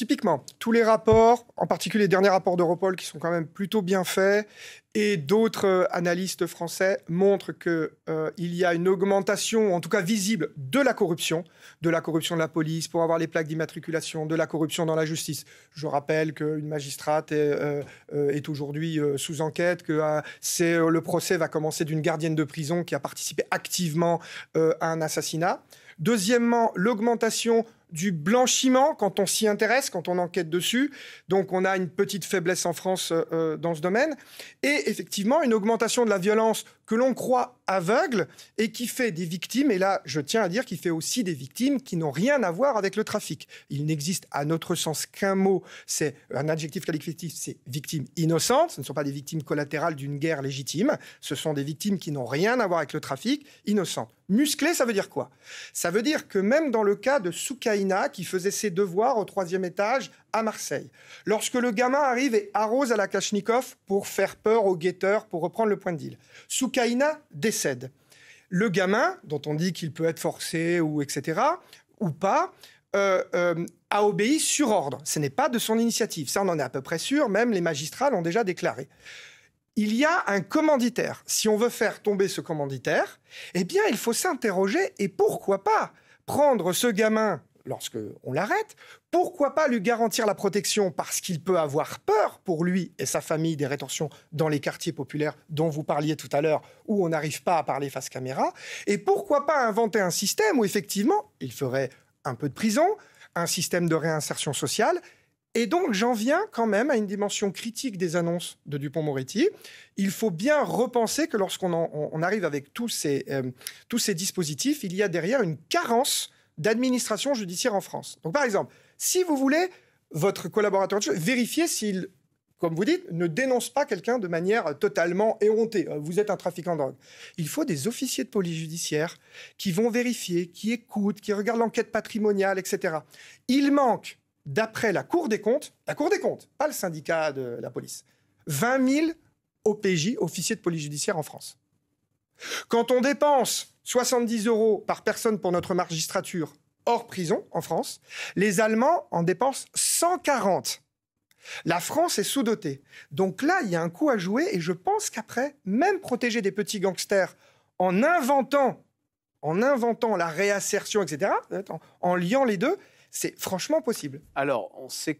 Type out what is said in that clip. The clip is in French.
typiquement, tous les rapports, en particulier les derniers rapports d'Europol qui sont quand même plutôt bien faits, et d'autres analystes français montrent qu'il y a une augmentation, en tout cas visible, de la corruption de la police pour avoir les plaques d'immatriculation, de la corruption dans la justice. Je rappelle qu'une magistrate est aujourd'hui sous enquête, que le procès va commencer d'une gardienne de prison qui a participé activement à un assassinat. Deuxièmement, l'augmentation du blanchiment, quand on s'y intéresse, quand on enquête dessus. Donc, on a une petite faiblesse en France dans ce domaine. Et effectivement, une augmentation de la violence que l'on croit aveugle et qui fait des victimes, et là, je tiens à dire qu'il fait aussi des victimes qui n'ont rien à voir avec le trafic. Il n'existe, à notre sens, qu'un mot, c'est un adjectif qualificatif, c'est victimes innocentes. Ce ne sont pas des victimes collatérales d'une guerre légitime. Ce sont des victimes qui n'ont rien à voir avec le trafic, innocentes. Musclé, ça veut dire quoi? Ça veut dire que même dans le cas de Soukaina, qui faisait ses devoirs au 3e étage à Marseille, lorsque le gamin arrive et arrose à la Kalachnikov pour faire peur aux guetteurs, pour reprendre le point de deal, Soukaina décède. Le gamin, dont on dit qu'il peut être forcé, ou etc., ou pas, a obéi sur ordre. Ce n'est pas de son initiative. Ça, on en est à peu près sûr. Même les magistrats l'ont déjà déclaré. Il y a un commanditaire. Si on veut faire tomber ce commanditaire, eh bien, il faut s'interroger et pourquoi pas prendre ce gamin lorsqu'on l'arrête, pourquoi pas lui garantir la protection parce qu'il peut avoir peur pour lui et sa famille des rétorsions dans les quartiers populaires dont vous parliez tout à l'heure où on n'arrive pas à parler face caméra, et pourquoi pas inventer un système où effectivement il ferait un peu de prison, un système de réinsertion sociale. Et donc, j'en viens quand même à une dimension critique des annonces de Dupond-Moretti. Il faut bien repenser que lorsqu'on arrive avec tous ces dispositifs, il y a derrière une carence d'administration judiciaire en France. Donc, par exemple, si vous voulez, votre collaborateur, vérifiez s'il, comme vous dites, ne dénonce pas quelqu'un de manière totalement éhontée. Vous êtes un trafiquant de drogue. Il faut des officiers de police judiciaire qui vont vérifier, qui écoutent, qui regardent l'enquête patrimoniale, etc. Il manque, d'après la Cour des comptes, pas le syndicat de la police, 20 000 OPJ, officiers de police judiciaire en France. Quand on dépense 70 € par personne pour notre magistrature hors prison en France, les Allemands en dépensent 140. La France est sous-dotée. Donc là, il y a un coup à jouer et je pense qu'après, même protéger des petits gangsters en inventant la réassertion, etc., en liant les deux, c'est franchement possible. Alors, on sait